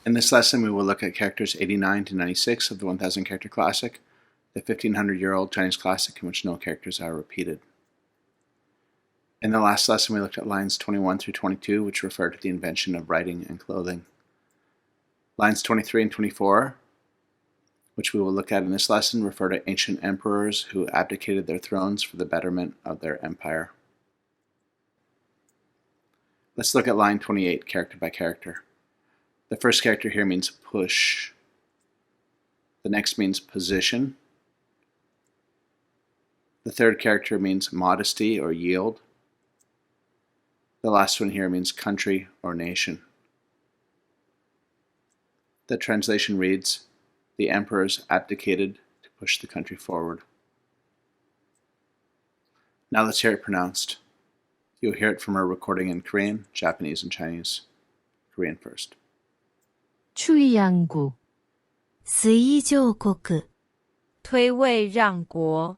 In this lesson, we will look at characters 89 to 96 of the 1000 character classic, the 1500-year-old Chinese classic in which no characters are repeated. In the last lesson, we looked at lines 21 through 22, which refer to the invention of writing and clothing. Lines 23 and 24, which we will look at in this lesson, refer to ancient emperors who abdicated their thrones for the betterment of their empire. Let's look at line 28, character by character. The first character here means push. The next means position. The third character means modesty or yield. The last one here means country or nation. The translation reads, "The emperors abdicated to push the country forward." Now let's hear it pronounced. You'll hear it from our recording in Korean, Japanese, and Chinese. Korean first. 추이양국, 스이조국, 推位让国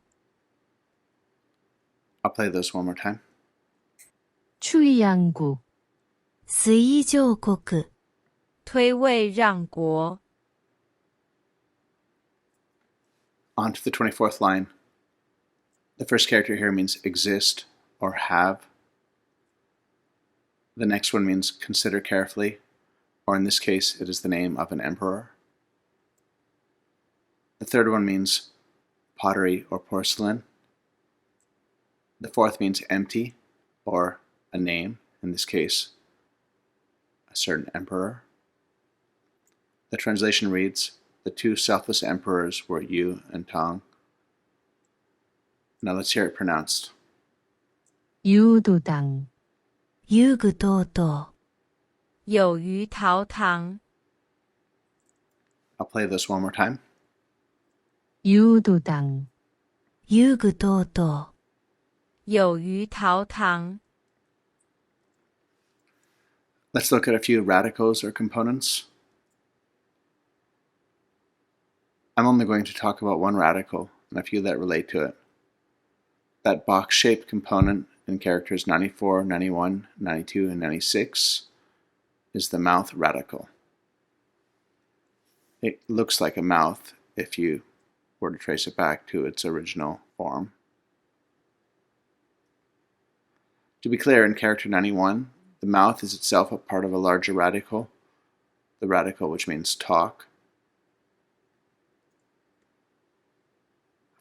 I'll play this one more time. 추이양국, 스이조국, 推位让国 On to the 24th line. The first character here means exist or have. The next one means consider carefully, or in this case, it is the name of an emperor. The third one means pottery or porcelain. The fourth means empty, or a name, in this case, a certain emperor. The translation reads, "The two selfless emperors were Yu and Tang." Now let's hear it pronounced. 유두당, 유구도도, 有于陶唐 I'll play this one more time. 유두당, 유구도도, 有于陶唐 Let's look at a few radicals or components. I'm only going to talk about one radical and a few that relate to it. That box-shaped component in characters 94, 91, 92, and 96 is the mouth radical. It looks like a mouth if you were to trace it back to its original form. To be clear, in character 91, the mouth is itself a part of a larger radical, the radical which means talk.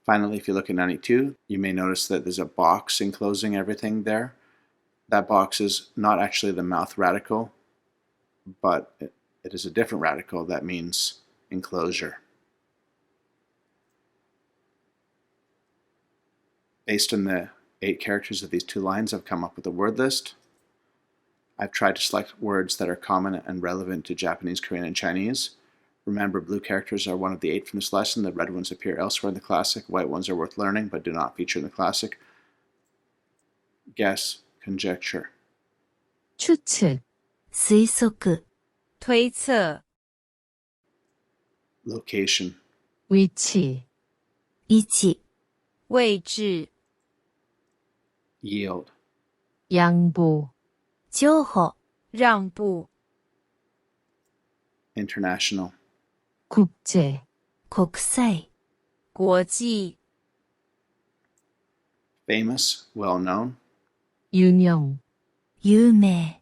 Finally, if you look at 92, you may notice that there's a box enclosing everything there. That box is not actually the mouth radical, but it is a different radical that means enclosure. Based on the 8 characters of these two lines, I've come up with a word list. I've tried to select words that are common and relevant to Japanese, Korean, and Chinese. Remember, blue characters are one of the 8 from this lesson. The red ones appear elsewhere in the classic. White ones are worth learning, but do not feature in the classic. Guess, conjecture. 추측, 스이소크, 推测 Location. 위치, 이치, 位置 Yield. 양보, 조호, 让步 International. 국제, 국사이, 国际 Famous, well known. 유명, 유명,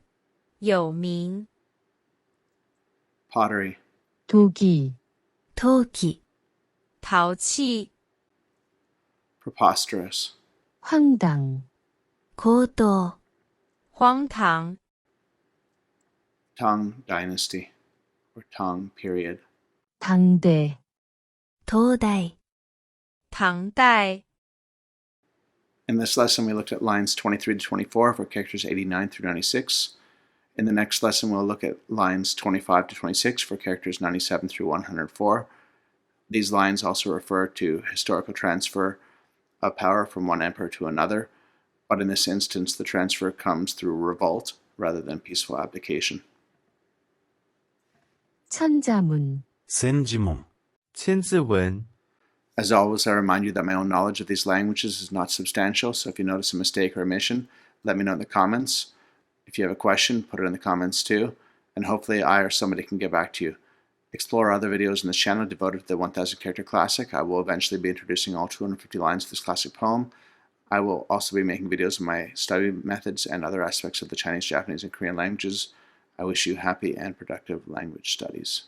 有名 Pottery. 도기, 토기, 陶器 Preposterous. 황당, 고도, 荒唐 Tang Dynasty, or Tang period. 당대, 도다이, 唐代 In this lesson, we looked at lines 23 to 24 for characters 89 through 96. In the next lesson, we'll look at lines 25 to 26 for characters 97 through 104. These lines also refer to historical transfer of power from one emperor to another, but in this instance, the transfer comes through revolt rather than peaceful abdication. 천자문, 센지문, 千字文, As always, I remind you that my own knowledge of these languages is not substantial, so if you notice a mistake or omission, let me know in the comments. If you have a question, put it in the comments too. and hopefully I or somebody can get back to you. Explore other videos in this channel devoted to the 1000 character classic. I will eventually be introducing all 250 lines of this classic poem. I will also be making videos of my study methods and other aspects of the Chinese, Japanese, and Korean languages. I wish you happy and productive language studies.